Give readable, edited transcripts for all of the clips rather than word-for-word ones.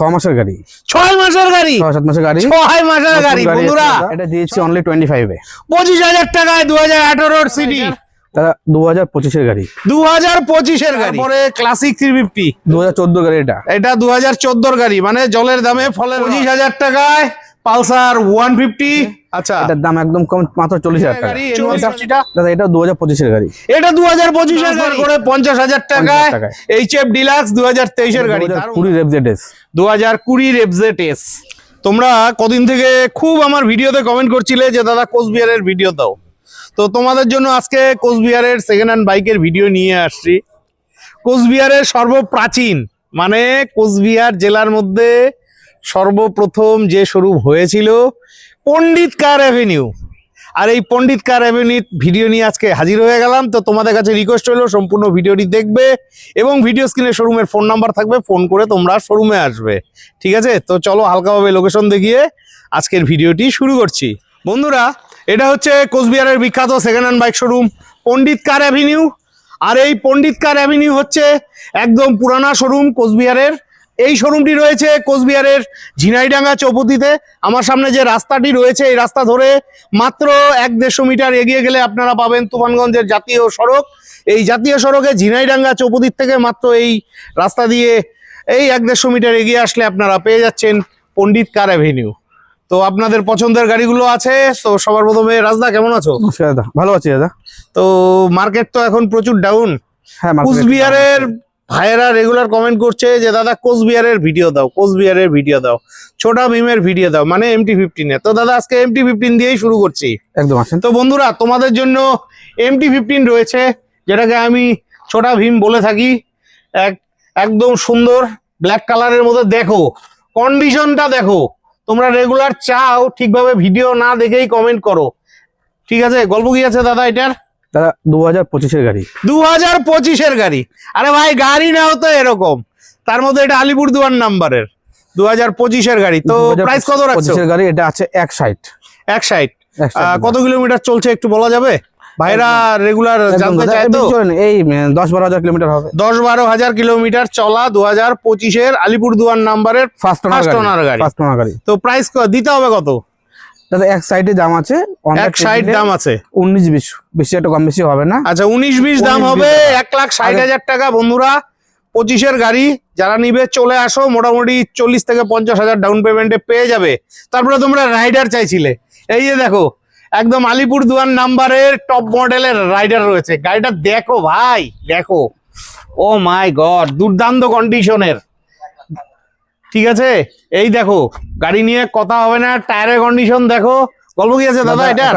6 মাসের গাড়ি, 6 মাসের গাড়ি, 6-7 মাসের গাড়ি, 6 মাসের গাড়ি বন্ধুরা। এটা দিয়েছি অনলি 25 এ, 25,000 টাকায় 2018 সিডি দাদা। 2025 এর গাড়ি, 2025 এর গাড়ি। পরে ক্লাসিক 350 2014 গাড়ি। এটা 2014 গাড়ি, মানে জলের দামে ফলের। 25,000 টাকায় পালসার 150। আচ্ছা, এটার দাম একদম কম, মাত্র 40,000 টাকা। দাদা এটা 2025 এর গাড়ি, এটা 2025 এর গাড়ি করে 50,000 টাকায় এইচএফ ডিলাক্স 2023 এর গাড়ি। 2020 রেফজেডএস, 2020 রেফজেডএস। তোমরা কদিন থেকে খুব আমার ভিডিওতে কমেন্ট করছিলে যে দাদা কোচবিহারের ভিডিও দাও, তো তোমাদের জন্য আজকে কোচবিহারের সেকেন্ড হ্যান্ড বাইকের ভিডিও নিয়ে আসছি। কোচবিহারের সর্বপ্রাচীন, মানে কোচবিহার জেলার মধ্যে সর্বপ্রথম যে শোরুম হয়েছিল পণ্ডিত কার অ্যাভিনিউ, আর এই পণ্ডিত কার অ্যাভিনিউ ভিডিও নিয়ে আজকে হাজির হয়ে গেলাম। তো তোমাদের কাছে রিকোয়েস্ট হলো সম্পূর্ণ ভিডিওটি দেখবে এবং ভিডিও স্ক্রিনে শোরুমের ফোন নাম্বার থাকবে, ফোন করে তোমরা শোরুমে আসবে, ঠিক আছে? তো চলো হালকাভাবে লোকেশন দেখিয়ে আজকের ভিডিওটি শুরু করছি। বন্ধুরা, এটা হচ্ছে কোচবিহারের বিখ্যাত সেকেন্ড হ্যান্ড বাইক শোরুম পণ্ডিত কার অ্যাভিনিউ। আর এই পণ্ডিত কার অ্যাভিনিউ হচ্ছে একদম পুরানা শোরুম কোচবিহারের। এই শোরুমটি রয়েছে কোচবিহারের ঝিনাইডাঙ্গা চৌপতিতে। আমার সামনে যে রাস্তাটি রয়েছে, এই রাস্তা ধরে মাত্র 1-150 মিটার এগিয়ে গেলে আপনারা পাবেন তুফানগঞ্জের জাতীয় সড়ক। এই জাতীয় সড়কে ঝিনাইডাঙ্গা চৌপতির থেকে মাত্র এই রাস্তা দিয়ে এই 1-150 মিটার এগিয়ে আসলে আপনারা পেয়ে যাচ্ছেন পণ্ডিত কার অ্যাভিনিউ। তো আপনাদের পছন্দের গাড়িগুলো আছে। তো সবার প্রথমে রাজদা, কেমন আছো? দাদা ভালো আছি দাদা। তো মার্কেট তো এখন প্রচুর ডাউন। হ্যাঁ, কোচবিহারের ভাইয়েরা রেগুলার কমেন্ট করছে যে দাদা কোচবিহারের ভিডিও দাও, কোচবিহারের ভিডিও দাও, ছোটা ভীমের ভিডিও দাও, মানে MT-15 এর। তো দাদা আজকে MT-15 দিয়েই শুরু করছি। একদম আসেন। তো বন্ধুরা, তোমাদের জন্য MT-15 রয়েছে, যেটাকে আমি ছোটা ভীম বলে থাকি। একদম সুন্দর ব্ল্যাক কালারের মধ্যে। দেখো কন্ডিশনটা, দেখো। তোমরা রেগুলার চাও ঠিকভাবে ভিডিও না দেখেই কমেন্ট করো, ঠিক আছে? গল্প কি আছে দাদা এটার? দাদা 2025 এর গাড়ি, 2025 এর গাড়ি। আরে ভাই, গাড়ি নাও তো এরকম, তার মধ্যে এটা আলিপুরদুয়ার নাম্বারের 2025 এর গাড়ি। তো প্রাইস কত রাখছো? 25 এর গাড়ি, এটা আছে 160। 160 কত কিলোমিটার চলছে একটু বলা যাবে? ভাইরা রেগুলার জানতে চায় তো। এই 10-12 হাজার কিলোমিটার হবে। 10-12 হাজার কিলোমিটার চলা 2025 এর আলিপুরদুয়ার নাম্বারের ফার্স্ট ওনার গাড়ি। তো প্রাইস দিতে হবে কত? দাদা এক সাইডে দাম আছে, 160 দাম আছে, 19-20, বেশি একটা কম বেশি হবে না। আচ্ছা, 19-20 দাম হবে, 1,60,000 টাকা। বন্ধুরা 25 এর গাড়ি যারা নিবে চলে আসো, মোটামুটি 40 থেকে 50,000 ডাউন পেমেন্টে পেয়ে যাবে। তারপরে তোমরা রাইডার চাইছিলে, এই যে দেখো একদম আলিপুরদুয়ার নাম্বারের টপ মডেলের রাইডার রয়েছে। গাড়িটা দেখো ভাই, দেখো, ও মাই গড, দুর্দান্ত কন্ডিশনের, ঠিক আছে? এই দেখো, গাড়ি নিয়ে কথা হবে না, টায়ারের কন্ডিশন দেখো। গল্প কি আছে দাদা এটা?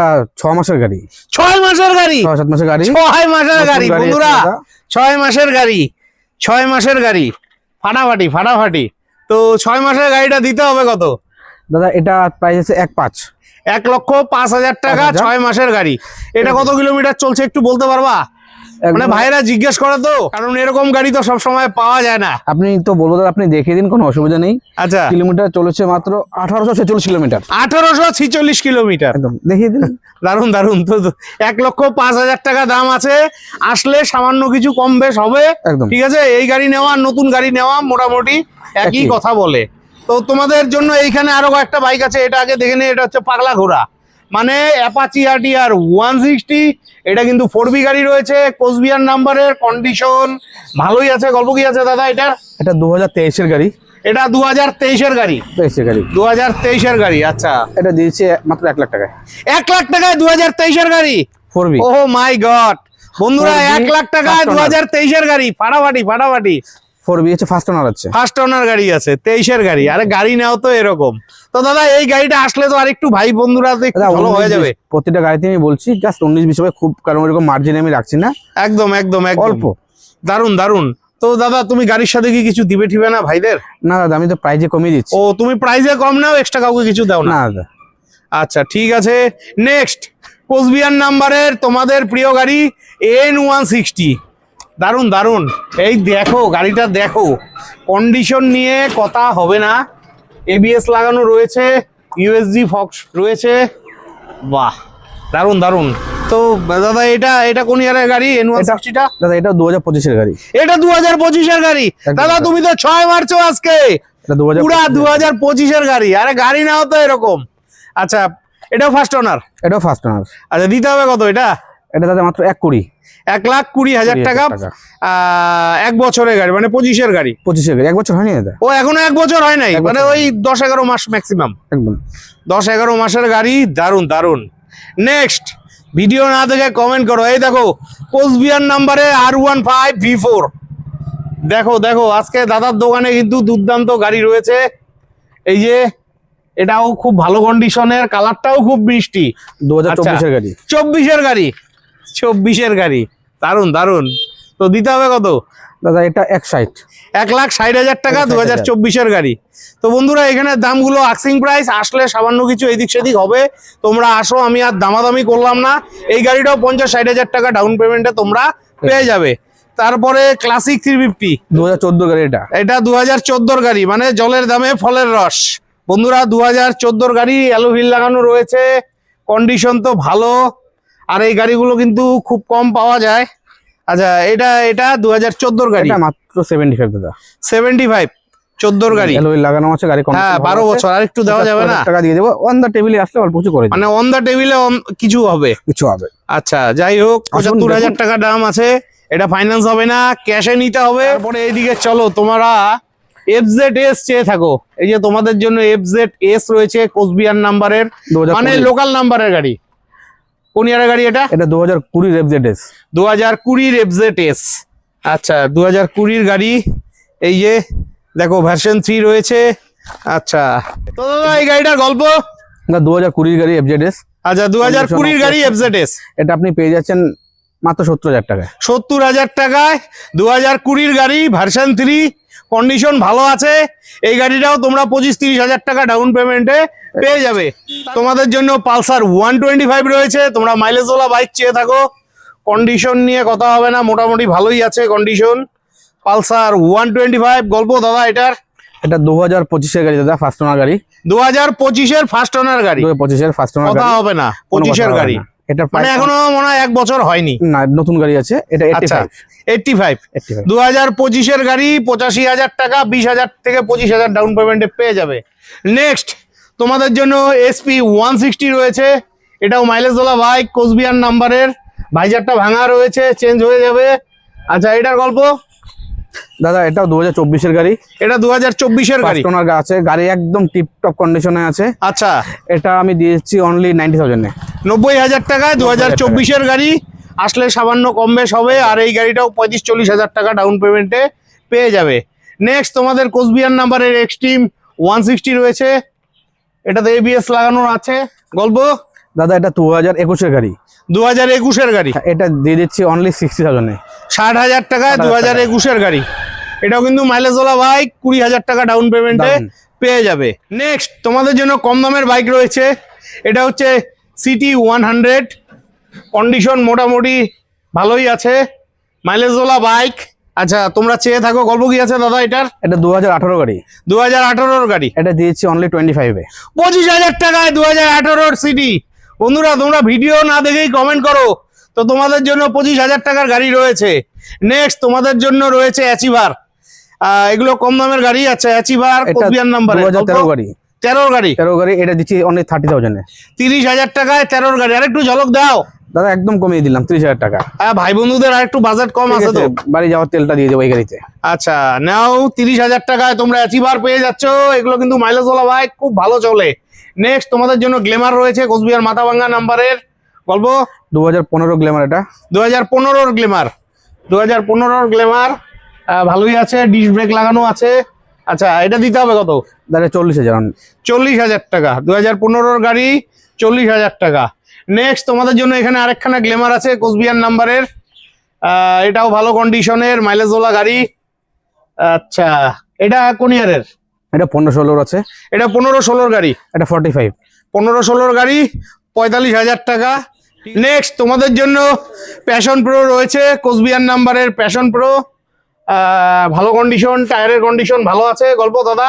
6 মাসের গাড়ি, 6 মাসের গাড়ি, 6-7 মাসের গাড়ি, 6 মাসের গাড়ি বন্ধুরা, 6 মাসের গাড়ি, 6 মাসের গাড়ি, ফাটাফাটি ফাটাফাটি। তো 6 মাসের গাড়িটা দিতে হবে কত? দাদা এটা প্রাইস আছে 1,05,000 টাকা, 6 মাসের গাড়ি। এটা কত কিলোমিটার চলছে একটু বলতে পারবা? মানে ভাইরা জিজ্ঞেস করে তো, কারণ এরকম গাড়ি তো সব সময় পাওয়া যায় না। আপনি তো বলবো দাদা, আপনি দেখিয়ে দিন, কোনো অসুবিধা নেই। আচ্ছা, কিলোমিটার চলেছে মাত্র 1846 কিলোমিটার। 1846 কিলোমিটার, একদম দেখিয়ে দিন। দারুন দারুন। তো 1,05,000 টাকা দাম আছে, আসলে সামান্য কিছু কম বেশ হবে, একদম ঠিক আছে? এই গাড়ি নেওয়া নতুন গাড়ি নেওয়া মোটামুটি একই কথা বলে। তো তোমাদের জন্য এইখানে আরো কয়েকটা বাইক আছে, এটা আগে দেখে নিই। এটা হচ্ছে পাগলা ঘোড়া, মানে অ্যাপাচি RTR 160। এটা কিন্তু 4B গাড়ি রয়েছে, কোচবিহার নাম্বারের, কন্ডিশন ভালোই আছে। গল্প কি আছে দাদা এটার? এটা 2023 এর গাড়ি, এটা 2023 এর গাড়ি, 2023 এর গাড়ি। আচ্ছা, এটা দিয়েছে মাত্র 1 লাখ টাকায়। 1 লাখ টাকায় 2023 এর গাড়ি, 4B। ও মাই গড বন্ধুরা, 1 লাখ টাকায় 2023 এর গাড়ি, ফাটাফাটি ফাটাফাটি। 4B হচ্ছে ফার্স্ট ওনার, আছে ফার্স্ট ওনার গাড়ি আছে, 23 এর গাড়ি। আরে গাড়ি নাও তো এরকম। তো দাদা এই গাড়িটা আসলে তো আরেকটু ভাই বন্ধুরা ভালো হয়ে যাবে। প্রতিটা গাড়িতে আমি বলছি জাস্ট 19-20 হবে, খুব, কারণ এরকম মার্জিন আমি রাখছি না। একদম একদম অল্প। দারুন দারুন। তো দাদা তুমি গাড়ির সাথে কি কিছু দিবে ঠিবে না ভাইদের? না দাদা, আমি তো প্রাইজে কমিয়ে দিচ্ছি। ও, তুমি প্রাইজে কম নাও, এক্সট্রা কাউকে কিছু দাও না? দাদা। আচ্ছা ঠিক আছে। নেক্সট কোচবিহার নাম্বারের তোমাদের প্রিয় গাড়ি N160। দারুন দারুন। এই দেখো গাড়িটা, দেখো কন্ডিশন নিয়ে কথা হবে না। ABS লাগানো রয়েছে, USG ফক্স রয়েছে, বাহ দারুন দারুন। তো দাদা এটা কোন ইয়ারের গাড়ি N160 টা? দাদা এটা 2025 এর গাড়ি। এটা 2025 এর গাড়ি। দাদা তুমি তো 6 মারছো আজকে, এটা 2025 পুরা 2025-এর গাড়ি। আরে গাড়ি নাও তো এরকম। আচ্ছা, এটাও ফার্স্ট ওনার? এটাও ফার্স্ট ওনার। আচ্ছা, দিতে হবে কত এটা? এটা দাদা মাত্র 1,20,000 টাকা। 1 বছরের গাড়ি, মানে 25-এর গাড়ি। 25-এর গাড়ি 1 বছর হয়নি দাদা? ও এখনো 1 বছর হয় নাই, মানে ওই 10-11 মাস ম্যাক্সিমাম। একদম 10-11 মাসের গাড়ি। দারুন দারুন। নেক্সট, ভিডিও না দেখে কমেন্ট করো। এই দেখো কোচবিহার নাম্বারে R15 V4। দেখো দেখো, আজকে দাদার দোকানে কিন্তু দুর্দান্ত গাড়ি রয়েছে। এই যে এটাও খুব ভালো কন্ডিশনের, কালারটাও খুব মিষ্টি। 2024-এর গাড়ি। 24-এর গাড়ি। 24-এর গাড়ি। দারুন দারুন। তো দিতে হবে কত দাদা? এটা 160। 1,60,000 টাকা, 2024-এর গাড়ি। তো বন্ধুরা, এখানে দামগুলো আস্কিং প্রাইস, আসলে সামান্য কিছু এদিক সেদিক হবে। তোমরা আসো, আমি আর দামাদামি করলাম না। এই গাড়িটাও 50-60,000 টাকা ডাউন পেমেন্টে তোমরা পেয়ে যাবে। তারপরে ক্লাসিক 350, 2014 গাড়ি। এটা 2014-এর গাড়ি, মানে জলের দামে ফলের রস। বন্ধুরা, 2014-এর গাড়ি, অ্যালো হুইল লাগানো রয়েছে, কন্ডিশন তো ভালো। আর এই গাড়িগুলো কিন্তু খুব কম পাওয়া যায়। আচ্ছা, এটা 2014-এর গাড়ি। এটা মাত্র 75 দাদা। 75, 14-এর গাড়ি। অ্যালয় লাগানো আছে, গাড়ি কম। হ্যাঁ, 12 বছর। আর একটু দেওয়া যাবে না? টাকা দিয়ে দেবো, অন দা টেবিলে আসলে অল্প কিছু করে দেব। মানে অন দা টেবিলে কিছু হবে? কিছু হবে। আচ্ছা, যাই হোক, 75,000 টাকা দাম আছে। এটা ফাইন্যান্স হবে না, ক্যাশে নিতে হবে। তারপরে এইদিকে চলো, তোমরা FZS চেয়ে থাকো। এই যে তোমাদের জন্য FZS রয়েছে, কোচবিহার নাম্বারের, মানে লোকাল নাম্বারের গাড়ি। কোন ইয়ারের গাড়ি এটা? এটা 2020 FZS। 2020 FZS। আচ্ছা, 2020-এর গাড়ি। এই যে দেখো, ভার্সন 3 রয়েছে। আচ্ছা, তো দাদা এই গাড়িটার গল্প? না, 2020 গাড়ি FZS। আচ্ছা, 2020 গাড়ি FZS। এটা আপনি পেয়ে যাচ্ছেন মাত্র 70,000 টাকায়। 70,000 টাকায় 2020 গাড়ি, ভার্সন 3, কন্ডিশন ভালো আছে। এই গাড়িটাও তোমরা 25-30,000 টাকা ডাউন পেমেন্টে পেয়ে যাবে। তোমাদের জন্য পালসার 125 রয়েছে। তোমরা মাইলেজওয়ালা বাইক চেয়ে থাকো, কন্ডিশন নিয়ে কথা হবে না, মোটামুটি ভালোই আছে কন্ডিশন। পালসার 125 গল্প দাদা এটার? এটা 2025-এর গাড়ি দাদা, ফার্স্ট ওনার গাড়ি। 2025-এর ফার্স্ট ওনার গাড়ি। 2025-এর ফার্স্ট ওনার কথা গাড়ি। হবে না, 25-এর গাড়ি। এটা মানে এখনো মনে হয় 1 বছর হয়নি। না, নতুন গাড়ি আছে। এটা 85। 2025-এর গাড়ি, 85,000 টাকা, 20,000 থেকে 25,000 ডাউন পেমেন্টে পেয়ে যাবে। নেক্সট, তোমাদের জন্য SP 160 রয়েছে। এটাও মাইলেজওয়ালা বাইক, কোচবিহার নাম্বারের, ভাইজারটা ভাঙা রয়েছে, চেঞ্জ হয়ে যাবে। আচ্ছা, এটার গল্প? দাদা এটাও 2024-এর গাড়ি। এটা 2024-এর গাড়ি। ফার্স্ট ওনার আছে, গাড়ি একদম টিপটপ কন্ডিশনে আছে। আচ্ছা, এটা আমি দিয়েছি অনলি 90,000 এ। 90,000 টাকায় 2024-এর গাড়ি। আসলে সামান্য কম বেশ হবে। আর এই গাড়িটাও 35-40,000 টাকা ডাউন পেমেন্টে পেয়ে যাবে। নেক্সট, তোমাদের কোচবিহার নাম্বারের এক্সট্রিম 160 রয়েছে। এটাতে ABS লাগানো আছে। গল্প? দাদা এটা 2021-এর গাড়ি। 2021-এর গাড়ি। এটা দিয়ে দিচ্ছি অনলি 60,000 এ। 60,000 টাকায় 2021-এর গাড়ি। এটাও কিন্তু মাইলেজওয়ালা বাইক, 20,000 টাকা ডাউন পেমেন্টে পেয়ে যাবে। নেক্সট, তোমাদের জন্য কম দামের বাইক রয়েছে। এটা হচ্ছে CT 100, কন্ডিশন মোটামুটি ভালোই আছে, মাইলেজওয়ালা বাইক। আচ্ছা, তোমরা চেয়ে থাকো, গল্প কি আছে দাদা এটার? এটা 2018 গাড়ি। 2018-এর গাড়ি। এটা দিয়েছি অনলি 25 এ। 25,000 টাকায় 2018-এর সিটি। বন্ধুরা, তোমরা ভিডিও না দেখেই কমেন্ট করো, তো তোমাদের জন্য 25,000 টাকার গাড়ি রয়েছে। নেক্সট, তোমাদের জন্য রয়েছে অ্যাচিভার। এগুলো কম দামের গাড়ি। আচ্ছা, অ্যাচিভার কোচবিহার নাম্বার, 2013 গাড়ি। 13 গাড়ি। 13 গাড়ি। এটা দিচ্ছি অনলি 30,000 এ। 30,000 টাকায় 13 গাড়ি। আর একটু ঝলক দাও দাদা, একদম কমিয়ে দিলাম 30,000 টাকা। ভাই বন্ধুদের আর একটু বাজেট কম আছে তো, বাড়ি যাওয়ার তেলটা দিয়ে দেবো এই গাড়িতে। আচ্ছা, নাও 30,000 টাকায় তোমরা অ্যাচিভার পেয়ে যাচ্ছ। এগুলো কিন্তু মাইলেজওয়ালা বাইক, খুব ভালো চলে। নেক্সট, তোমাদের জন্য গ্ল্যামার রয়েছে, কোচবিহার মাথাভাঙ্গা নাম্বারের। গল্প? 2015 গ্ল্যামার। এটা 2015-এর গ্ল্যামার। 2015-এর গ্ল্যামার ভালোই আছে, ডিস্ক ব্রেক লাগানো আছে। আচ্ছা, এটা দিতে হবে কত? দাদা 40,000। 40,000 টাকা 2015-এর গাড়ি, 40,000 টাকা। নেক্সট, তোমাদের জন্য এখানে আরেকখানা গ্ল্যামার আছে, কোচবিহার নাম্বারের। এটাও ভালো কন্ডিশনের, মাইলেজওয়ালা গাড়ি। আচ্ছা, এটা কোন ইয়ারের? এটা 15-16 আছে। এটা 15-16-এর গাড়ি। এটা 45। 15-16-এর গাড়ি, 45,000 টাকা। নেক্সট, তোমাদের জন্য প্যাশন প্রো রয়েছে, কোচবিহার নাম্বারের প্যাশন প্রো, ভালো কন্ডিশন, টায়ারের কন্ডিশন ভালো আছে। গল্প দাদা?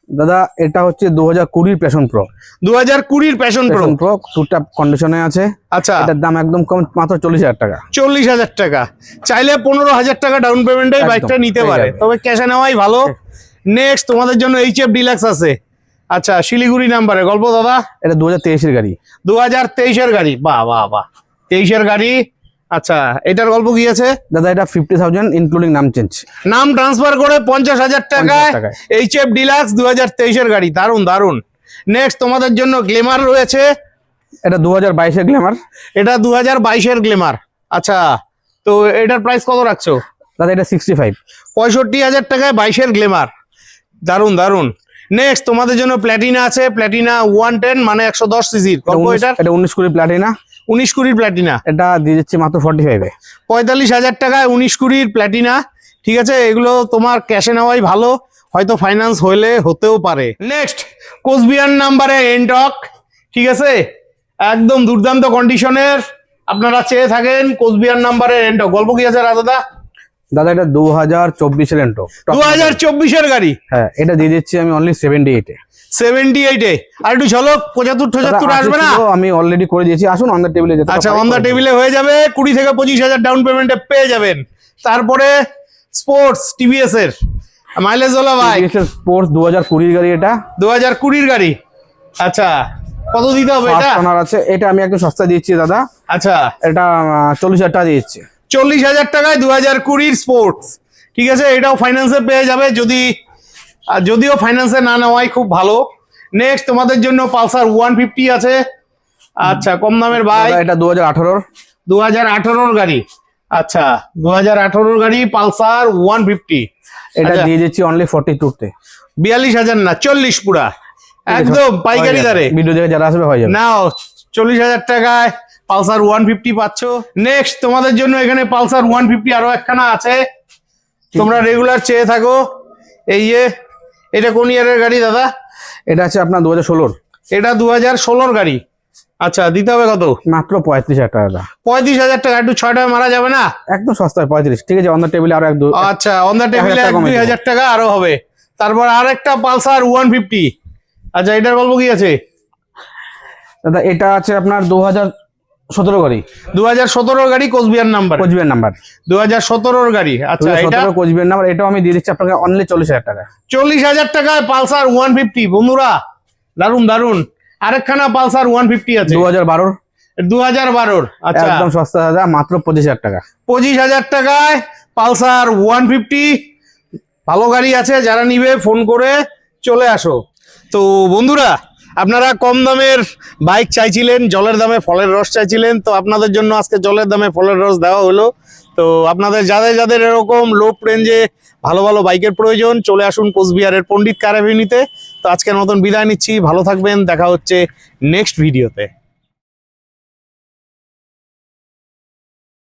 দাদা এটা হচ্ছে 2020 প্যাশন প্রো। 2020 প্যাশন প্রো টুকটাক কন্ডিশনে আছে। আচ্ছা, এটার দাম একদম কম, মাত্র 40,000 টাকা। 40,000 টাকা। চাইলে 15,000 টাকা ডাউন পেমেন্টে বাইকটা নিতে পারে, তবে ক্যাশে নেওয়াই ভালো। নেক্সট তোমাদের জন্য এইচএফ ডিলাক্স আছে। আচ্ছা, শিলিগুড়ি নাম্বারে গল্প দাদা। এটা 2023 এর গাড়ি। 2023 এর গাড়ি, বাহ বাহ বাহ, 23 এর গাড়ি। আচ্ছা, এটার গল্প কি আছে দাদা? এটা 50,000 ইনক্লুডিং নাম চেঞ্জ। নাম ট্রান্সফার করে 50,000 টাকায় 50,000 টাকায়। এইচএফ ডিলাক্স 2023 এর গাড়ি, দারুন দারুন। নেক্সট তোমাদের জন্য গ্লেমার রয়েছে। এটা 2022 এর গ্ল্যামার। এটা 2022 এর গ্লেমার। আচ্ছা, তো এটার প্রাইস কত রাখছো? দাদা এটা 65। 65,000 টাকায় 22 এর গ্লেমার, দারুন দারুন। নেক্সট তোমাদের জন্য প্ল্যাটিনা আছে, প্ল্যাটিনা 110 মানে 110 সিসির গল্প। এটার এটা 19 প্লাটিনা। 19 প্ল্যাটিনা। এটা দিয়ে দিচ্ছি মাত্র 45 এ। 45,000 টাকায় 19 প্ল্যাটিনা। ঠিক আছে, এগুলো তোমার ক্যাশে নেওয়াই ভালো, হয়তো ফাইন্যান্স হলে হতেও পারে। নেক্সট কোচবিহার নাম্বারে এনটক, ঠিক আছে, একদম দুর্দান্ত কন্ডিশনের। আপনারা চেয়ে থাকেন কোচবিহার নাম্বারে এনটক, গল্প কি আছে দাদা? দাদা এটা 2024 এর এন্টো। 2024 এর গাড়ি। হ্যাঁ, এটা দিয়ে দিচ্ছি আমি অনলি 78 এ। 78 এ। আর একটু ঝলক 75-76 আসবে না? আমি অলরেডি করে দিয়েছি, আসুন অন দ্য টেবিলে যেতে। আচ্ছা, অন দ্য টেবিলে হয়ে যাবে, 20 থেকে 25,000 ডাউন পেমেন্টে পেয়ে যাবেন। তারপরে স্পোর্টস টিভিএস এর মাইলেজ ওলা বাইক, স্পোর্টস 2020 এর গাড়ি। এটা 2020 এর গাড়ি। আচ্ছা, কত দিতে হবে এটা? ফার্স্ট ওনার আছে। এটা আমি একটু সস্তা দিচ্ছি দাদা। আচ্ছা, এটা 40,000 টাকা দিচ্ছি। 40,000 টাকায় 2020 স্পোর্টস। ঠিক আছে, এটাও ফাইন্যান্সে পেয়ে যাবে, যদিও ফাইন্যান্সে না নেওয়াই খুব ভালো। নেক্সট তোমাদের জন্য পালসার 150 আছে। আচ্ছা, কম দামের বাইক। এটা 2018 2018 গাড়ি। আচ্ছা, 2018 গাড়ি পালসার 150। এটা দিয়ে দিচ্ছি অনলি 42 তে। 42,000 না, 40 পুরা, একদম পাইকারি দরে। ভিডিও দেখে যারা আসবে হয়ে যাবে। নাও, 40,000 টাকায় পালসার 150 পাচ্ছ। নেক্সট তোমাদের জন্য এখানে পালসার 150 আরো একখানা আছে, তোমরা রেগুলার চেয়ে থাকো। এই যে, এটা কোন ইয়ারের গাড়ি দাদা? এটা আছে আপনার 2016। এটা 2016 গাড়ি। আচ্ছা, দিতে হবে কত? মাত্র 35,000 টাকা। 35,000 টাকা, একটু 6 টাকা মারা যাবে না? একদম সস্তায় 35। ঠিক আছে, অন দ্য টেবিলে আরো আচ্ছা, অন দ্য টেবিলে 2,000 টাকা আরো হবে। তারপর আরেকটা পালসার 150। আচ্ছা, এটার গল্প কি আছে দাদা? এটা আছে আপনার 2017 গাড়ি। 2017 গাড়ি, কোচবিহার নাম্বার। 2017 গাড়ি। আচ্ছা, এটা কোচবিহার নাম্বার। এটাও আমি দিয়ে দিচ্ছি আপনাকে অনলি 40,000 টাকা। 40,000 টাকায় পালসার 150 বন্ধুরা, দারুন দারুন। আরেকখানা পালসার 150 আছে 2012। আচ্ছা, একদম সস্তা দাদা, মাত্র 25,000 টাকা। 25,000 টাকায় পালসার 150। ভালো গাড়ি আছে, যারা নিবে ফোন করে চলে আসো। তো বন্ধুরা, আপনারা কম দামের বাইক চাইছিলেন, জলের দামে ফলের রস চাইছিলেন, তো আপনাদের জন্য আজকে জলের দামে ফলের রস দেওয়া হলো। তো আপনাদের যাদের যাদের এরকম লো রেঞ্জে ভালো ভালো বাইকের প্রয়োজন, চলে আসুন কোচবিহারের পণ্ডিত কার অ্যাভিনিউতে। তো আজকের মতন বিদায় নিচ্ছি, ভালো থাকবেন, দেখা হচ্ছে নেক্সট ভিডিওতে।